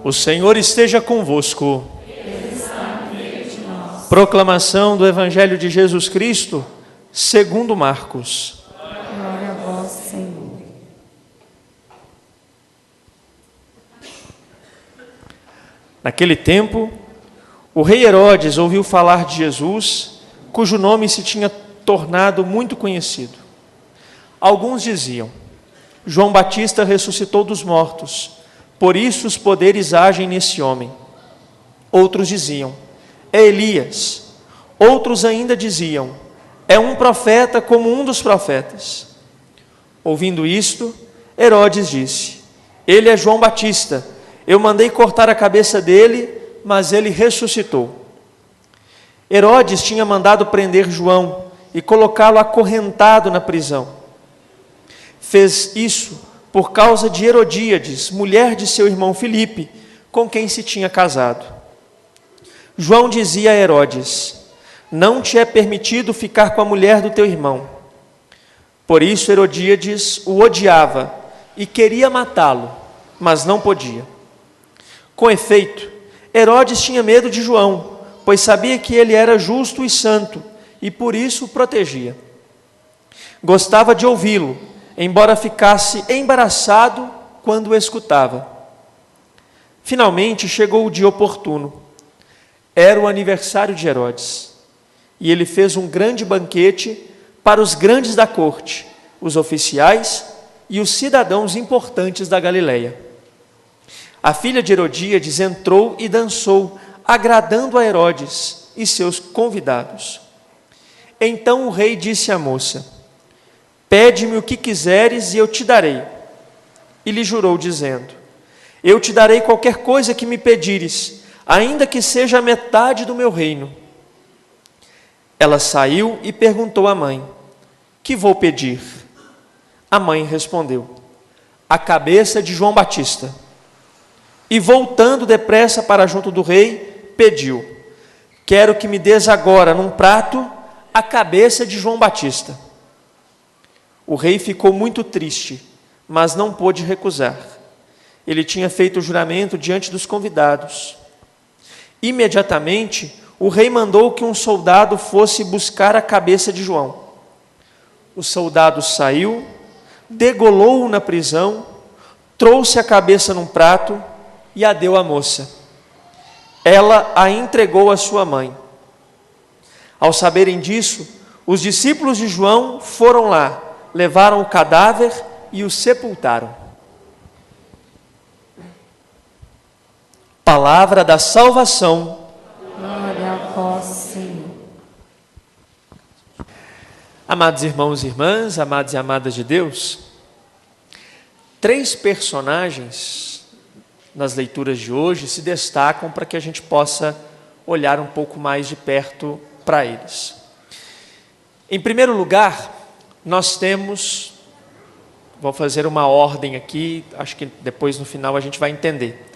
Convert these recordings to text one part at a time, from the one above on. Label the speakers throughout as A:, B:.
A: O Senhor esteja convosco.
B: Ele está no meio de nós.
A: Proclamação do Evangelho de Jesus Cristo, segundo Marcos.
B: Glória a vós, Senhor.
A: Naquele tempo, o rei Herodes ouviu falar de Jesus, cujo nome se tinha tornado muito conhecido. Alguns diziam: João Batista ressuscitou dos mortos, por isso os poderes agem nesse homem. Outros diziam: é Elias. Outros ainda diziam: é um profeta como um dos profetas. Ouvindo isto, Herodes disse: ele é João Batista. Eu mandei cortar a cabeça dele, mas ele ressuscitou. Herodes tinha mandado prender João e colocá-lo acorrentado na prisão. Fez isso por causa de Herodíades, mulher de seu irmão Filipe, com quem se tinha casado. João dizia a Herodes: não te é permitido ficar com a mulher do teu irmão. Por isso Herodíades o odiava e queria matá-lo, mas não podia. Com efeito, Herodes tinha medo de João, pois sabia que ele era justo e santo, e por isso o protegia. Gostava de ouvi-lo, embora ficasse embaraçado quando o escutava. Finalmente chegou o dia oportuno. Era o aniversário de Herodes, e ele fez um grande banquete para os grandes da corte, os oficiais e os cidadãos importantes da Galileia. A filha de Herodíades entrou e dançou, agradando a Herodes e seus convidados. Então o rei disse à moça: pede-me o que quiseres e eu te darei. E lhe jurou, dizendo: eu te darei qualquer coisa que me pedires, ainda que seja a metade do meu reino. Ela saiu e perguntou à mãe: que vou pedir? A mãe respondeu: a cabeça de João Batista. E voltando depressa para junto do rei, pediu: quero que me des agora, num prato, a cabeça de João Batista. O rei ficou muito triste, mas não pôde recusar. Ele tinha feito o juramento diante dos convidados. Imediatamente, o rei mandou que um soldado fosse buscar a cabeça de João. O soldado saiu, degolou-o na prisão, trouxe a cabeça num prato e a deu à moça. Ela a entregou à sua mãe. Ao saberem disso, os discípulos de João foram lá, levaram o cadáver e o sepultaram. Palavra da salvação.
B: Glória a vós, Senhor.
A: Amados irmãos e irmãs, amados e amadas de Deus, 3 personagens nas leituras de hoje se destacam para que a gente possa olhar um pouco mais de perto para eles. Em primeiro lugar, nós temos, vou fazer uma ordem aqui, acho que depois no final a gente vai entender,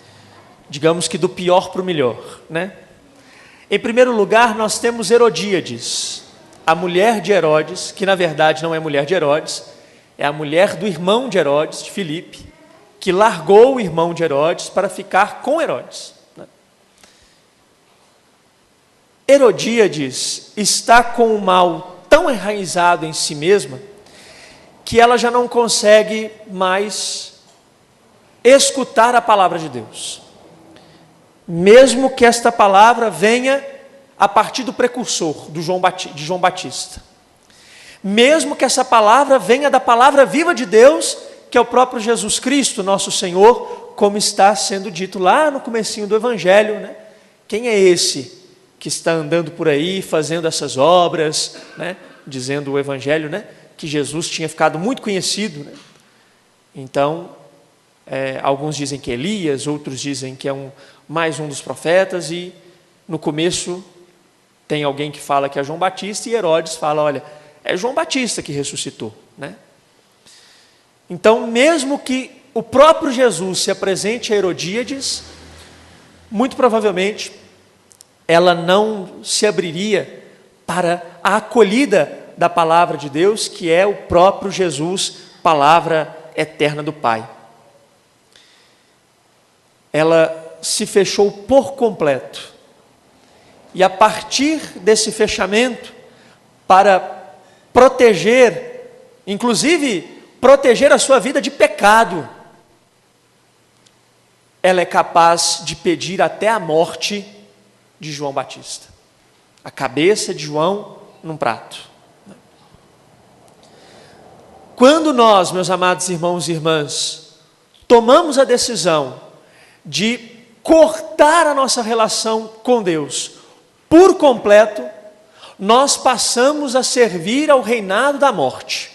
A: digamos que do pior para o melhor, né? Em primeiro lugar, nós temos Herodíades, a mulher de Herodes, que na verdade não é mulher de Herodes, é a mulher do irmão de Herodes, de Filipe, que largou o irmão de Herodes para ficar com Herodes. Herodíades está com o mal tão enraizado em si mesma que ela já não consegue mais escutar a palavra de Deus. Mesmo que esta palavra venha a partir do precursor de João Batista. Mesmo que essa palavra venha da palavra viva de Deus, que é o próprio Jesus Cristo, nosso Senhor, como está sendo dito lá no comecinho do Evangelho, né? Quem é esse que está andando por aí, fazendo essas obras, né? Dizendo o Evangelho, né? Que Jesus tinha ficado muito conhecido, né? Então, alguns dizem que é Elias, outros dizem que é mais um dos profetas, e no começo tem alguém que fala que é João Batista, e Herodes fala, olha, é João Batista que ressuscitou, né? Então, mesmo que o próprio Jesus se apresente a Herodíades, muito provavelmente ela não se abriria para a acolhida da palavra de Deus, que é o próprio Jesus, palavra eterna do Pai. Ela se fechou por completo. E a partir desse fechamento, para proteger, inclusive proteger a sua vida de pecado, ela é capaz de pedir até a morte de João Batista. A cabeça de João num prato. Quando nós, meus amados irmãos e irmãs, tomamos a decisão de cortar a nossa relação com Deus por completo, nós passamos a servir ao reinado da morte.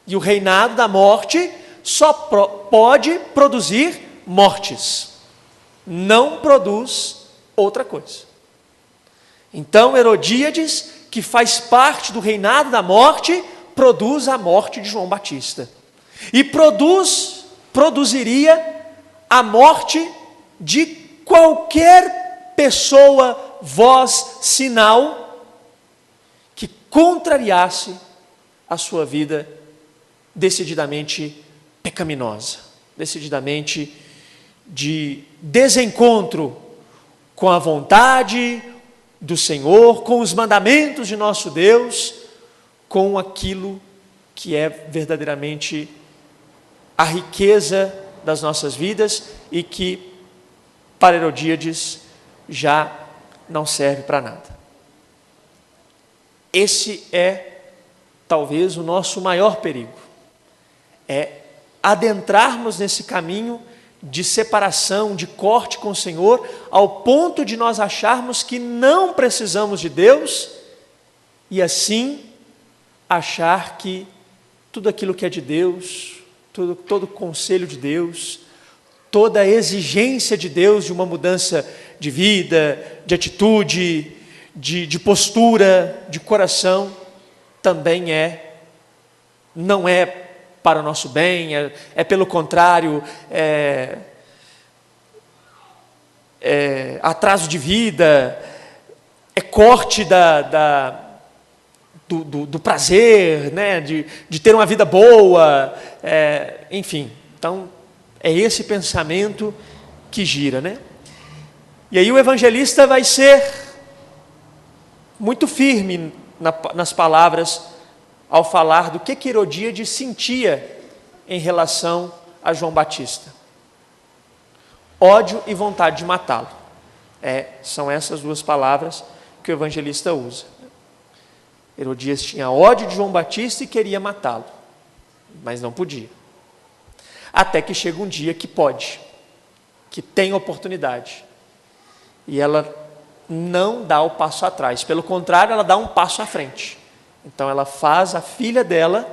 A: E o reinado da morte só pode produzir mortes, não produz outra coisa. Então Herodíades, que faz parte do reinado da morte, produz a morte de João Batista. E produziria a morte de qualquer pessoa, voz, sinal, que contrariasse a sua vida decididamente pecaminosa, decididamente de desencontro com a vontade do Senhor, com os mandamentos de nosso Deus, com aquilo que é verdadeiramente a riqueza das nossas vidas e que para Herodíades já não serve para nada. Esse é talvez o nosso maior perigo, é adentrarmos nesse caminho de separação, de corte com o Senhor, ao ponto de nós acharmos que não precisamos de Deus e assim achar que tudo aquilo que é de Deus, todo conselho de Deus, toda a exigência de Deus de uma mudança de vida, de atitude, de postura, de coração, também não é para o nosso bem, é pelo contrário, atraso de vida, é corte do prazer, né? de ter uma vida boa, enfim. Então, é esse pensamento que gira, né? E aí o evangelista vai ser muito firme nas palavras ao falar do que Herodíades sentia em relação a João Batista. Ódio e vontade de matá-lo. São essas duas palavras que o evangelista usa. Herodias tinha ódio de João Batista e queria matá-lo, mas não podia. Até que chega um dia que pode, que tem oportunidade. E ela não dá o passo atrás, pelo contrário, ela dá um passo à frente. Então ela faz a filha dela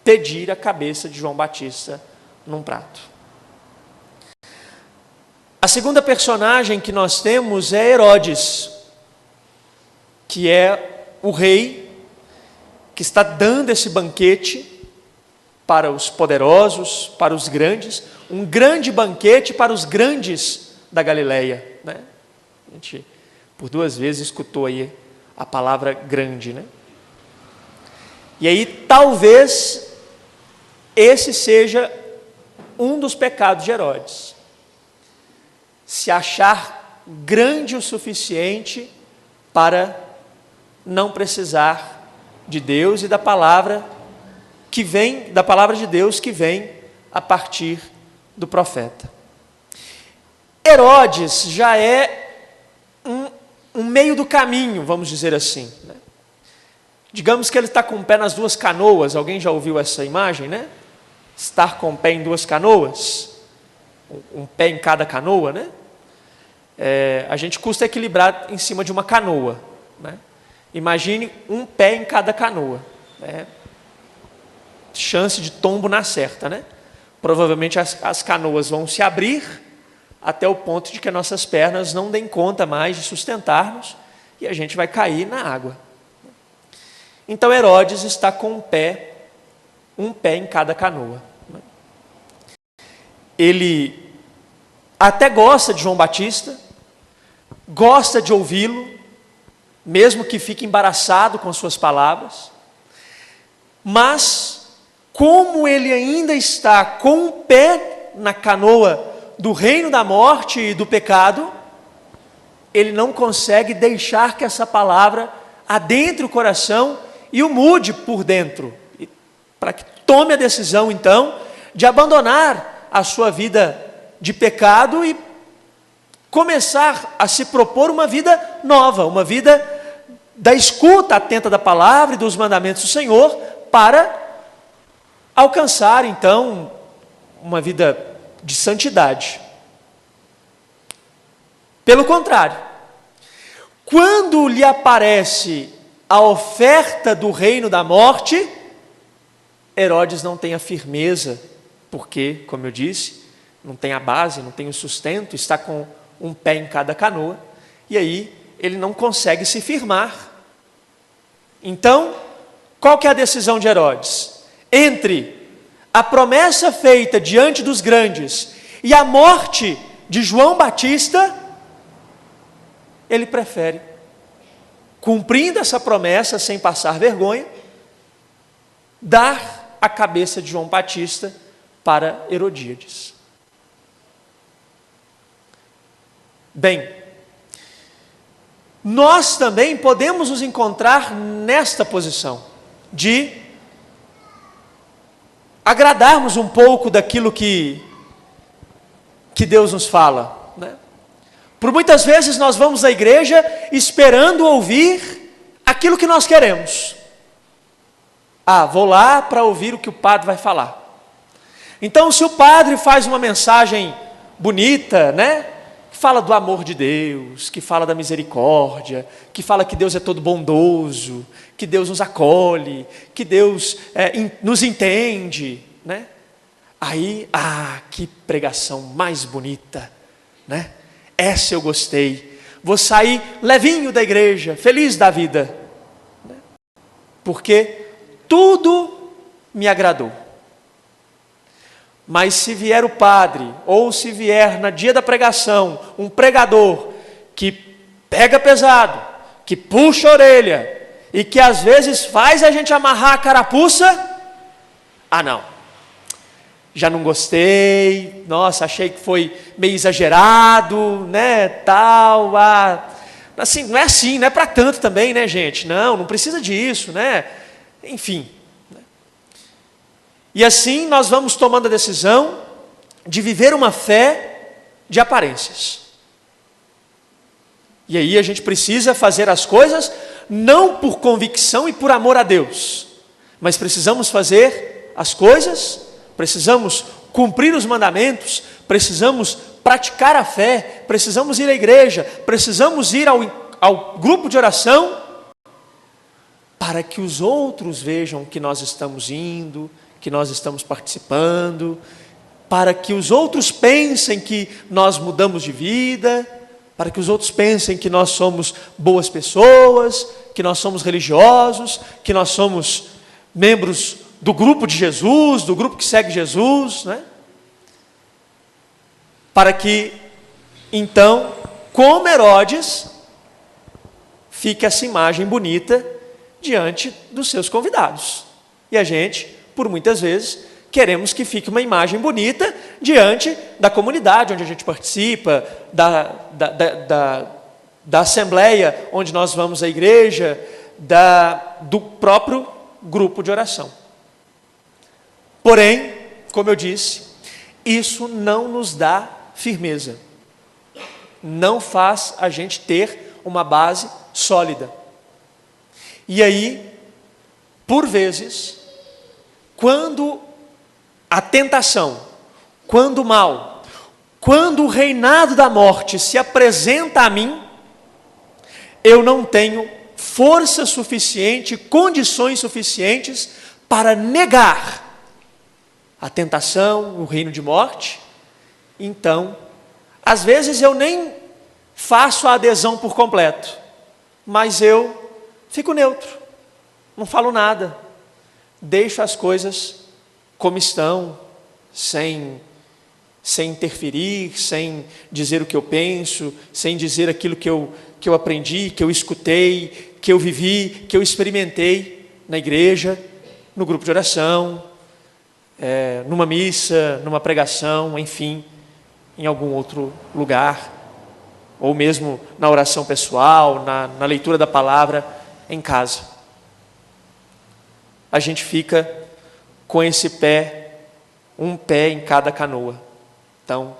A: pedir a cabeça de João Batista num prato. A segunda personagem que nós temos é Herodes, que é o rei que está dando esse banquete para os poderosos, para os grandes, um grande banquete para os grandes da Galileia, né? A gente por 2 vezes escutou aí a palavra grande, né? E aí talvez esse seja um dos pecados de Herodes, se achar grande o suficiente para não precisar de Deus e da palavra que vem, da palavra de Deus que vem a partir do profeta. Herodes já é um meio do caminho, vamos dizer assim, né? Digamos que ele está com o pé nas 2 canoas. Alguém já ouviu essa imagem, né? Estar com o pé em 2 canoas, um pé em cada canoa, né? A gente custa equilibrar em cima de uma canoa, né? Imagine um pé em cada canoa, né? Chance de tombo na certa, né? Provavelmente as canoas vão se abrir até o ponto de que nossas pernas não deem conta mais de sustentar-nos e a gente vai cair na água. Então Herodes está com um pé em cada canoa. Ele até gosta de João Batista, gosta de ouvi-lo, mesmo que fique embaraçado com suas palavras, mas como ele ainda está com um pé na canoa do reino da morte e do pecado, ele não consegue deixar que essa palavra adentre o coração e o mude por dentro, para que tome a decisão, então, de abandonar a sua vida de pecado e começar a se propor uma vida nova, uma vida da escuta atenta da palavra e dos mandamentos do Senhor, para alcançar, então, uma vida de santidade. Pelo contrário, quando lhe aparece a oferta do reino da morte, Herodes não tem a firmeza, porque, como eu disse, não tem a base, não tem o sustento, está com um pé em cada canoa, e aí ele não consegue se firmar. Então, qual que é a decisão de Herodes? Entre a promessa feita diante dos grandes e a morte de João Batista, ele prefere, cumprindo essa promessa sem passar vergonha, dar a cabeça de João Batista para Herodíades. Bem, nós também podemos nos encontrar nesta posição, de agradarmos um pouco daquilo que Deus nos fala, né? Por muitas vezes nós vamos à igreja esperando ouvir aquilo que nós queremos. Vou lá para ouvir o que o padre vai falar. Então, se o padre faz uma mensagem bonita, né? Que fala do amor de Deus, que fala da misericórdia, que fala que Deus é todo bondoso, que Deus nos acolhe, que Deus nos entende, né? Aí, que pregação mais bonita, né? Essa eu gostei. Vou sair levinho da igreja, feliz da vida, né? Porque tudo me agradou. Mas se vier o padre, ou se vier no dia da pregação, um pregador que pega pesado, que puxa a orelha, e que às vezes faz a gente amarrar a carapuça, não, já não gostei, nossa, achei que foi meio exagerado, né, tal, assim, não é assim, não é para tanto também, né, gente, não precisa disso, né, enfim. E assim nós vamos tomando a decisão de viver uma fé de aparências. E aí a gente precisa fazer as coisas não por convicção e por amor a Deus, mas precisamos fazer as coisas, precisamos cumprir os mandamentos, precisamos praticar a fé, precisamos ir à igreja, precisamos ir ao grupo de oração, para que os outros vejam que nós estamos indo, que nós estamos participando, para que os outros pensem que nós mudamos de vida, para que os outros pensem que nós somos boas pessoas, que nós somos religiosos, que nós somos membros do grupo de Jesus, do grupo que segue Jesus, né? Para que, então, como Herodes, fique essa imagem bonita diante dos seus convidados. E a gente, por muitas vezes, queremos que fique uma imagem bonita diante da comunidade onde a gente participa, da assembleia onde nós vamos à igreja, do próprio grupo de oração. Porém, como eu disse, isso não nos dá firmeza, não faz a gente ter uma base sólida. E aí, por vezes, quando a tentação, quando o mal, quando o reinado da morte se apresenta a mim, eu não tenho força suficiente, condições suficientes para negar a tentação, o reino de morte. Então, às vezes eu nem faço a adesão por completo, mas eu fico neutro, não falo nada, deixo as coisas como estão, sem interferir, sem dizer o que eu penso, sem dizer aquilo que eu aprendi, que eu escutei, que eu vivi, que eu experimentei na igreja, no grupo de oração, numa missa, numa pregação, enfim. em algum outro lugar, ou mesmo na oração pessoal, na leitura da palavra em casa. A gente fica com esse pé, um pé em cada canoa. Então,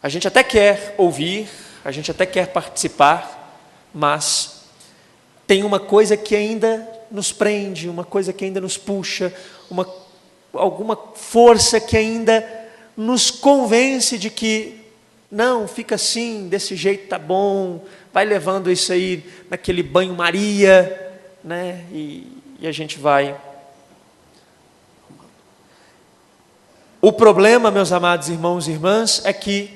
A: a gente até quer ouvir, a gente até quer participar, mas tem uma coisa que ainda nos prende, uma coisa que ainda nos puxa, alguma força que ainda nos convence de que não, fica assim, desse jeito tá bom, vai levando isso aí naquele banho-maria, né? E a gente vai. O problema, meus amados irmãos e irmãs, é que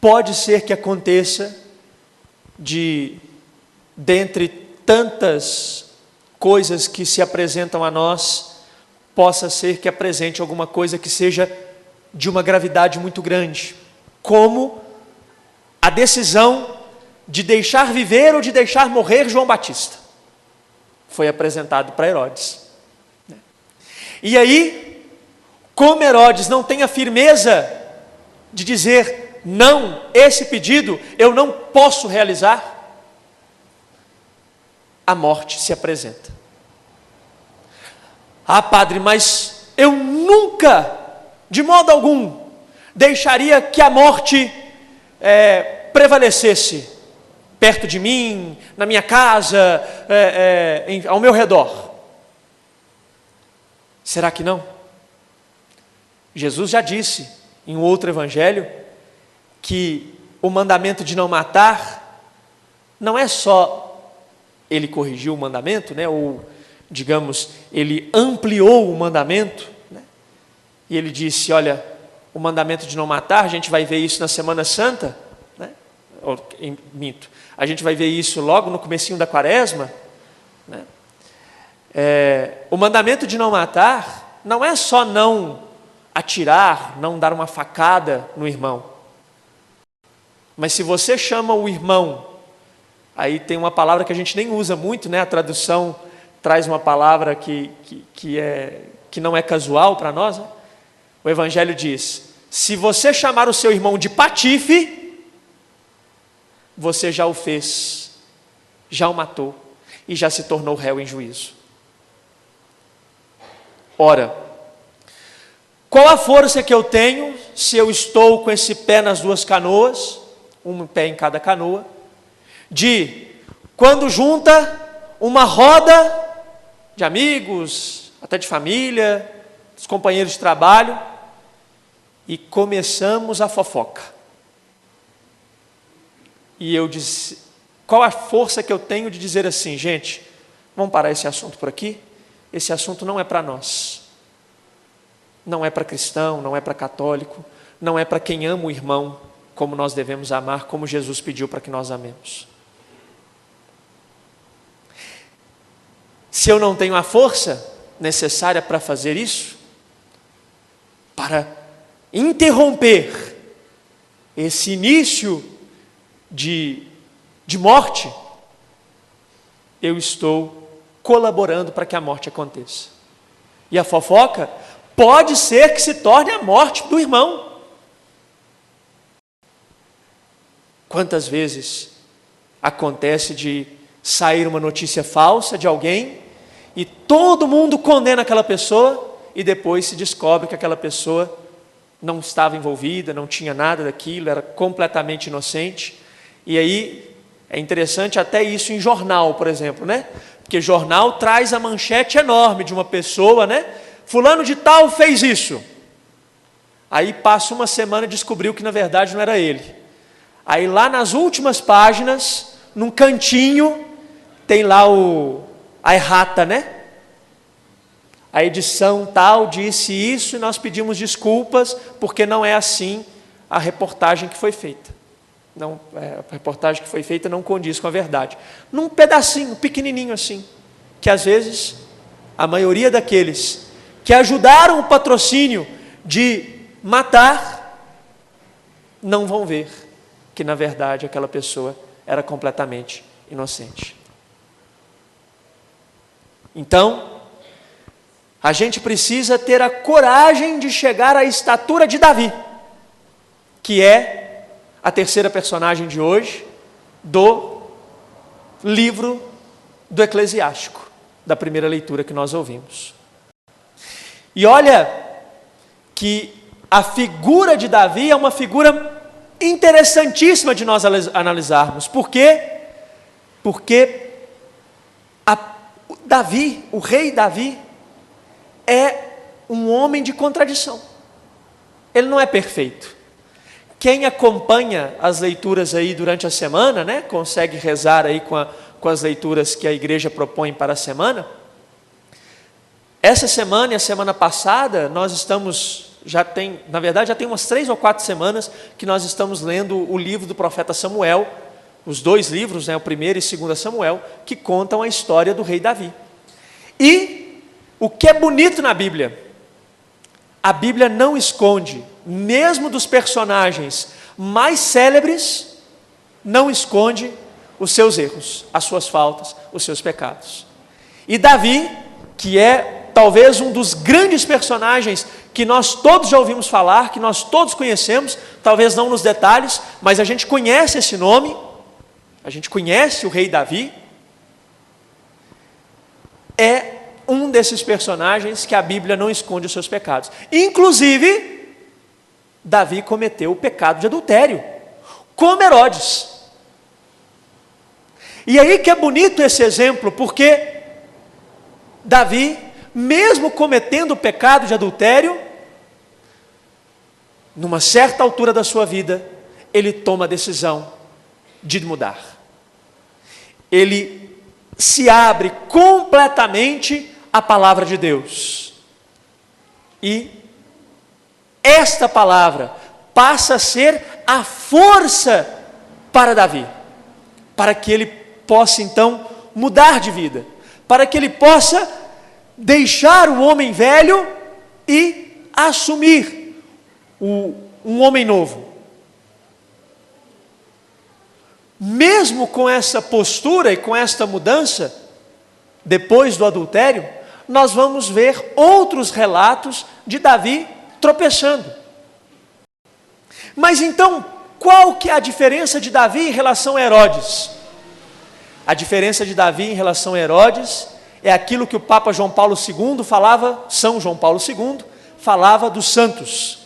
A: pode ser que aconteça dentre tantas coisas que se apresentam a nós, possa ser que apresente alguma coisa que seja de uma gravidade muito grande, como a decisão de deixar viver ou de deixar morrer João Batista. Foi apresentado para Herodes. E aí, como Herodes não tem a firmeza de dizer, não, esse pedido eu não posso realizar, a morte se apresenta. Ah, padre, mas eu nunca, de modo algum, deixaria que a morte prevalecesse perto de mim, na minha casa, ao meu redor. Será que não? Jesus já disse em um outro evangelho que o mandamento de não matar não é só ele corrigiu o mandamento, né, ou digamos, ele ampliou o mandamento, né, e ele disse, olha, o mandamento de não matar, a gente vai ver isso na Semana Santa, né, minto, a gente vai ver isso logo no comecinho da Quaresma, né, o mandamento de não matar não é só não atirar, não dar uma facada no irmão, mas se você chama o irmão, aí tem uma palavra que a gente nem usa muito, né? A tradução traz uma palavra que não é casual para nós, né? O Evangelho diz, se você chamar o seu irmão de patife, você já o fez, já o matou e já se tornou réu em juízo. Ora, qual a força que eu tenho se eu estou com esse pé nas duas canoas, um pé em cada canoa, de quando junta uma roda de amigos, até de família, dos companheiros de trabalho, e começamos a fofoca. E eu disse, qual a força que eu tenho de dizer assim, gente, vamos parar esse assunto por aqui? Esse assunto não é para nós. Não é para cristão, não é para católico, não é para quem ama o irmão, como nós devemos amar, como Jesus pediu para que nós amemos. Se eu não tenho a força necessária para fazer isso, para interromper esse início de morte, eu estou colaborando para que a morte aconteça. E a fofoca pode ser que se torne a morte do irmão. Quantas vezes acontece de sair uma notícia falsa de alguém e todo mundo condena aquela pessoa e depois se descobre que aquela pessoa não estava envolvida, não tinha nada daquilo, era completamente inocente. E aí é interessante até isso em jornal, por exemplo, né? Porque jornal traz a manchete enorme de uma pessoa, né? Fulano de tal fez isso. Aí passa uma semana e descobriu que na verdade não era ele. Aí lá nas últimas páginas, num cantinho, tem lá a errata, né? A edição tal disse isso e nós pedimos desculpas porque não é assim a reportagem que foi feita. Não, a reportagem que foi feita não condiz com a verdade. Num pedacinho, pequenininho assim, que às vezes a maioria daqueles que ajudaram o patrocínio de matar, não vão ver que na verdade aquela pessoa era completamente inocente. Então, a gente precisa ter a coragem de chegar à estatura de Davi, que é a terceira personagem de hoje do livro do Eclesiástico, da primeira leitura que nós ouvimos. E olha que a figura de Davi é uma figura interessantíssima de nós analisarmos. Por quê? Porque Davi, o rei Davi, é um homem de contradição. Ele não é perfeito. Quem acompanha as leituras aí durante a semana, né, consegue rezar aí com as leituras que a igreja propõe para a semana. Essa semana e a semana passada, nós estamos, já tem umas 3 ou 4 semanas que nós estamos lendo o livro do profeta Samuel, os 2 livros, né, o 1º e 2º Samuel, que contam a história do rei Davi. E o que é bonito na Bíblia, a Bíblia não esconde, mesmo dos personagens mais célebres, não esconde os seus erros, as suas faltas, os seus pecados. E Davi, que é talvez um dos grandes personagens que nós todos já ouvimos falar, que nós todos conhecemos, talvez não nos detalhes, mas a gente conhece esse nome, a gente conhece o rei Davi, é um desses personagens que a Bíblia não esconde os seus pecados. Inclusive, Davi cometeu o pecado de adultério, como Herodes. E aí que é bonito esse exemplo, porque Davi, mesmo cometendo o pecado de adultério, numa certa altura da sua vida, ele toma a decisão de mudar. Ele se abre completamente à palavra de Deus. E esta palavra passa a ser a força para Davi, para que ele possa então mudar de vida, para que ele possa deixar o homem velho e assumir um homem novo. Mesmo com essa postura e com esta mudança, depois do adultério, nós vamos ver outros relatos de Davi tropeçando. Mas então, qual que é a diferença de Davi em relação a Herodes? A diferença de Davi em relação a Herodes é aquilo que o Papa João Paulo II falava, São João Paulo II, falava dos santos.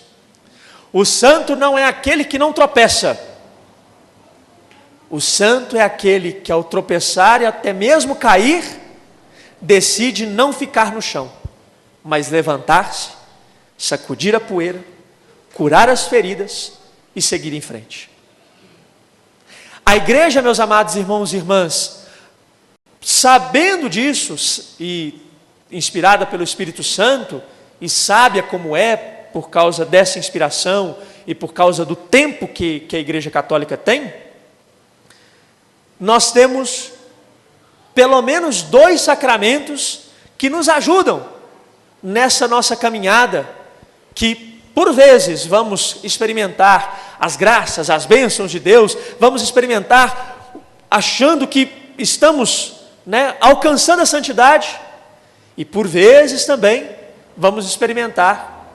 A: O santo não é aquele que não tropeça. O santo é aquele que, ao tropeçar e até mesmo cair, decide não ficar no chão, mas levantar-se, sacudir a poeira, curar as feridas e seguir em frente. A igreja, meus amados irmãos e irmãs, sabendo disso e inspirada pelo Espírito Santo e sábia como é por causa dessa inspiração e por causa do tempo que a igreja católica tem, nós temos pelo menos 2 sacramentos que nos ajudam nessa nossa caminhada, que por vezes vamos experimentar as graças, as bênçãos de Deus, vamos experimentar achando que estamos, alcançando a santidade, e por vezes também vamos experimentar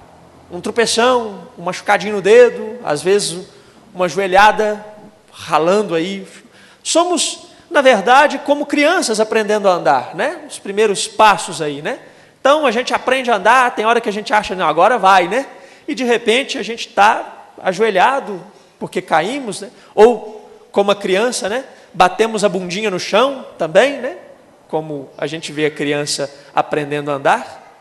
A: um tropeção, um machucadinho no dedo, às vezes uma joelhada ralando aí. Somos, na verdade, como crianças aprendendo a andar, os primeiros passos aí, Então a gente aprende a andar, tem hora que a gente acha, não, agora vai, E de repente a gente está ajoelhado, porque caímos, Ou como a criança, batemos a bundinha no chão também, Como a gente vê a criança aprendendo a andar.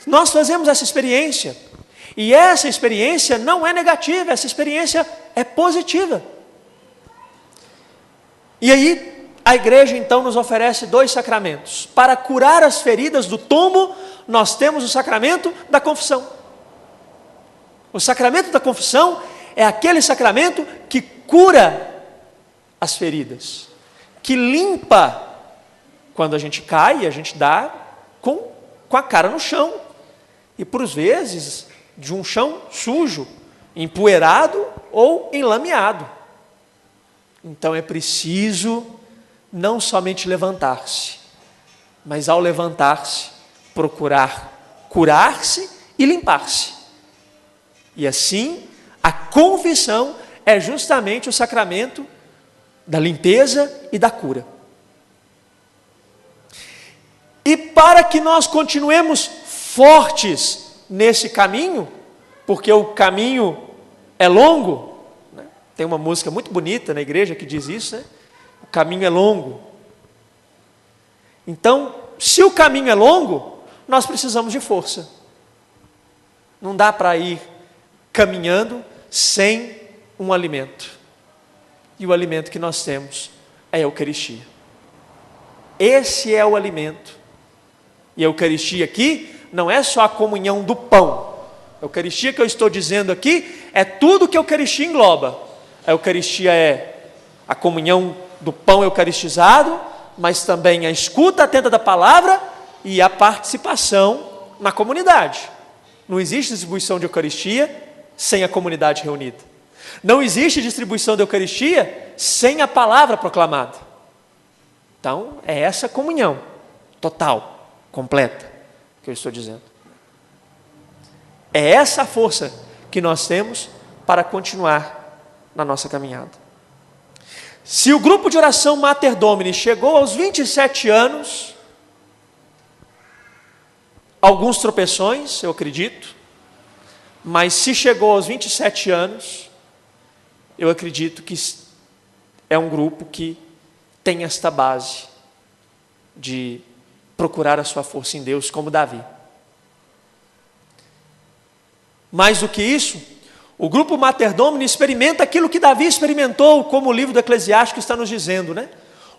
A: Nós fazemos essa experiência, e essa experiência não é negativa, essa experiência é positiva. E aí, a igreja então nos oferece 2 sacramentos. Para curar as feridas do tombo, nós temos o sacramento da confissão. O sacramento da confissão é aquele sacramento que cura as feridas, que limpa. Quando a gente cai, a gente dá com a cara no chão. E por vezes, de um chão sujo, empoeirado ou enlameado. Então é preciso não somente levantar-se, mas ao levantar-se, procurar curar-se e limpar-se. E assim, a confissão é justamente o sacramento da limpeza e da cura. E para que nós continuemos fortes nesse caminho, porque o caminho é longo, né? Tem uma música muito bonita na igreja que diz isso, né? O caminho é longo. Então, se o caminho é longo, nós precisamos de força. Não dá para ir caminhando sem um alimento. E o alimento que nós temos é a Eucaristia. Esse é o alimento. E a Eucaristia aqui não é só a comunhão do pão. A Eucaristia que eu estou dizendo aqui é tudo que a Eucaristia engloba. A Eucaristia é a comunhão do pão eucaristizado, mas também a escuta atenta da palavra e a participação na comunidade. Não existe distribuição de Eucaristia sem a comunidade reunida. Não existe distribuição da Eucaristia sem a palavra proclamada. Então, é essa comunhão total, completa, que eu estou dizendo. É essa a força que nós temos para continuar na nossa caminhada. Se o grupo de oração Mater Domini chegou aos 27 anos, alguns tropeções, eu acredito, mas se chegou aos 27 anos, eu acredito que é um grupo que tem esta base de procurar a sua força em Deus, como Davi. Mais do que isso, o grupo Mater Domini experimenta aquilo que Davi experimentou, como o livro do Eclesiástico está nos dizendo, né?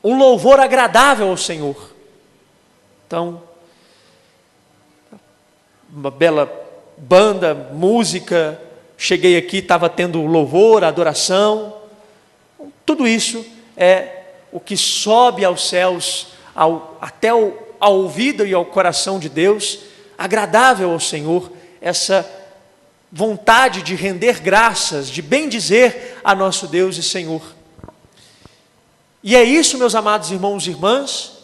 A: Um louvor agradável ao Senhor. Então, uma bela banda, música, cheguei aqui, estava tendo louvor, adoração. Tudo isso é o que sobe aos céus, até ao ouvido e ao coração de Deus, agradável ao Senhor, essa vontade de render graças, de bendizer a nosso Deus e Senhor. E é isso, meus amados irmãos e irmãs,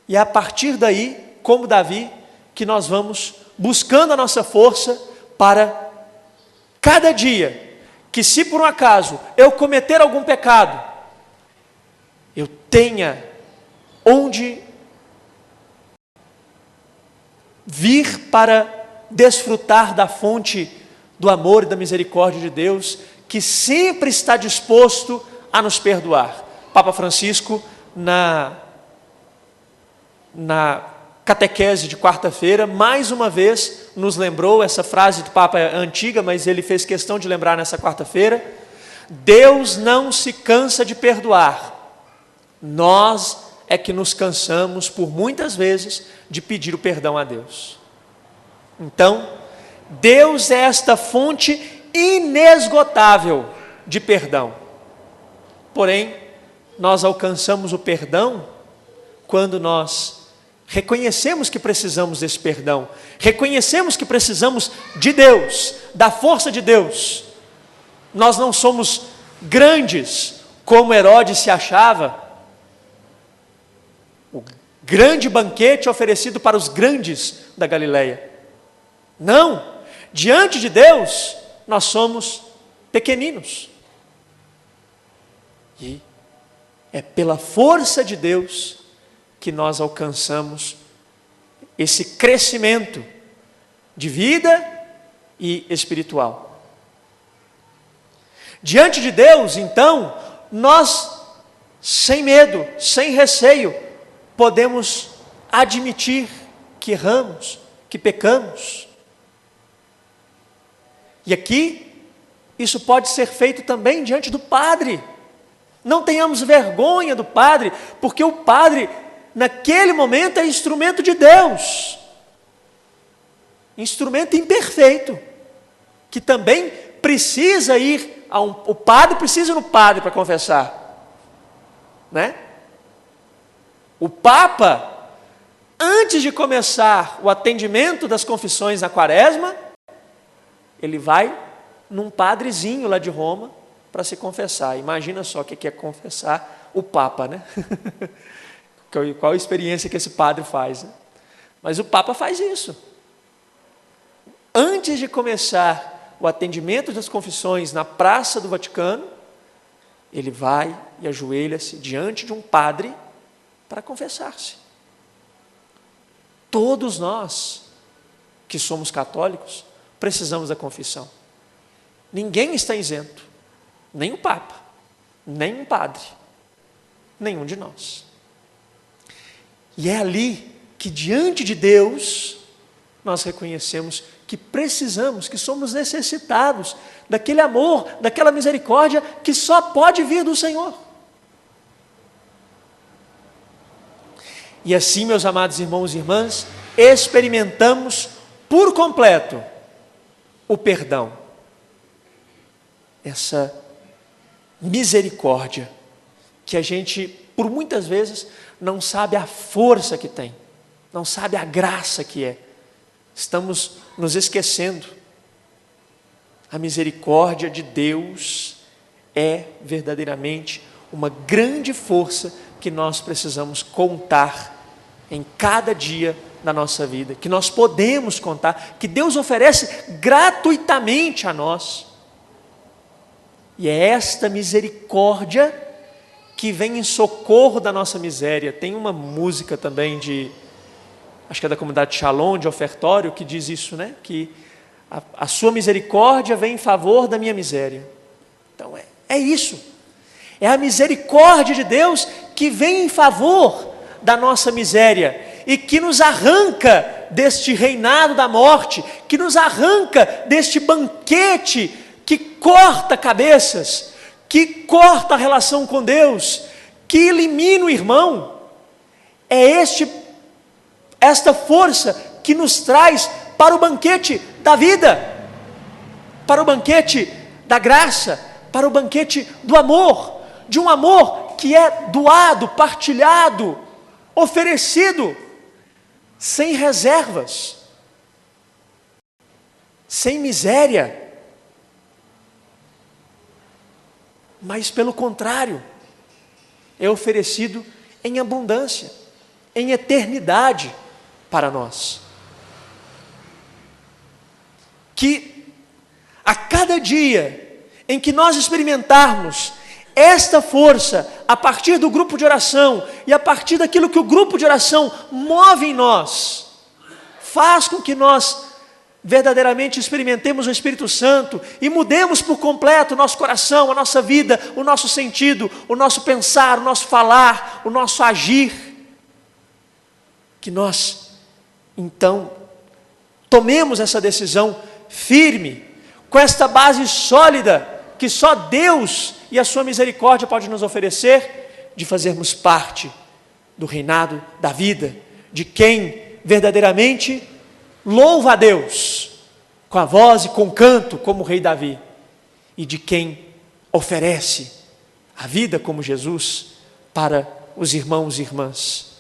A: e é a partir daí, como Davi, que nós vamos buscando a nossa força para cada dia, que se por um acaso eu cometer algum pecado, eu tenha onde vir para desfrutar da fonte do amor e da misericórdia de Deus, que sempre está disposto a nos perdoar. Papa Francisco, na catequese de quarta-feira, mais uma vez nos lembrou, essa frase do Papa é antiga, mas ele fez questão de lembrar nessa quarta-feira: Deus não se cansa de perdoar, nós é que nos cansamos por muitas vezes de pedir o perdão a Deus. Então, Deus é esta fonte inesgotável de perdão. Porém, nós alcançamos o perdão quando nós reconhecemos que precisamos desse perdão, reconhecemos que precisamos de Deus, da força de Deus. Nós não somos grandes como Herodes se achava, o grande banquete oferecido para os grandes da Galileia. Não, diante de Deus, nós somos pequeninos. E é pela força de Deus que nós alcançamos esse crescimento de vida e espiritual. Diante de Deus, então, nós, sem medo, sem receio, podemos admitir que erramos, que pecamos. E aqui, isso pode ser feito também diante do Padre. Não tenhamos vergonha do Padre, porque o Padre, naquele momento, é instrumento de Deus. Instrumento imperfeito, que também precisa ir o Padre precisa ir no Padre para confessar. Né? O Papa, antes de começar o atendimento das confissões na Quaresma, ele vai num padrezinho lá de Roma para se confessar. Imagina só o que é confessar o Papa, né? Qual a experiência que esse padre faz, né? Mas o Papa faz isso. Antes de começar o atendimento das confissões na Praça do Vaticano, ele vai e ajoelha-se diante de um padre para confessar-se. Todos nós que somos católicos precisamos da confissão. Ninguém está isento, nem o Papa, nem um padre, nenhum de nós. E é ali que diante de Deus nós reconhecemos que precisamos, que somos necessitados daquele amor, daquela misericórdia que só pode vir do Senhor. E assim, meus amados irmãos e irmãs, experimentamos por completo o perdão, essa misericórdia que a gente, por muitas vezes, não sabe a força que tem, não sabe a graça que é. Estamos nos esquecendo. A misericórdia de Deus é verdadeiramente uma grande força que nós precisamos contar em cada dia da nossa vida, que nós podemos contar, que Deus oferece gratuitamente a nós. E é esta misericórdia que vem em socorro da nossa miséria. Tem uma música também acho que é da comunidade Shalom, de ofertório, que diz isso, né? Que a sua misericórdia vem em favor da minha miséria. Então é isso. É a misericórdia de Deus que vem em favor da nossa miséria e que nos arranca deste reinado da morte, que nos arranca deste banquete que corta cabeças, que corta a relação com Deus, que elimina o irmão. É esta força que nos traz para o banquete da vida, para o banquete da graça, para o banquete do amor, de um amor que é doado, partilhado, oferecido, sem reservas, sem miséria, mas pelo contrário, é oferecido em abundância, em eternidade para nós. Que a cada dia em que nós experimentarmos esta força, a partir do grupo de oração e a partir daquilo que o grupo de oração move em nós, faz com que nós verdadeiramente experimentemos o Espírito Santo e mudemos por completo o nosso coração, a nossa vida, o nosso sentido, o nosso pensar, o nosso falar, o nosso agir. Que nós, então, tomemos essa decisão firme, com esta base sólida, que só Deus e a sua misericórdia pode nos oferecer, de fazermos parte do reinado da vida, de quem verdadeiramente louva a Deus, com a voz e com canto, como o rei Davi, e de quem oferece a vida como Jesus para os irmãos e irmãs.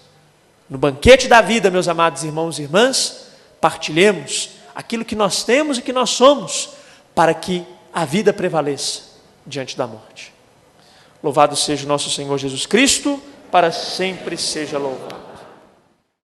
A: No banquete da vida, meus amados irmãos e irmãs, partilhemos aquilo que nós temos e que nós somos, para que a vida prevaleça diante da morte. Louvado seja o nosso Senhor Jesus Cristo, para sempre seja louvado.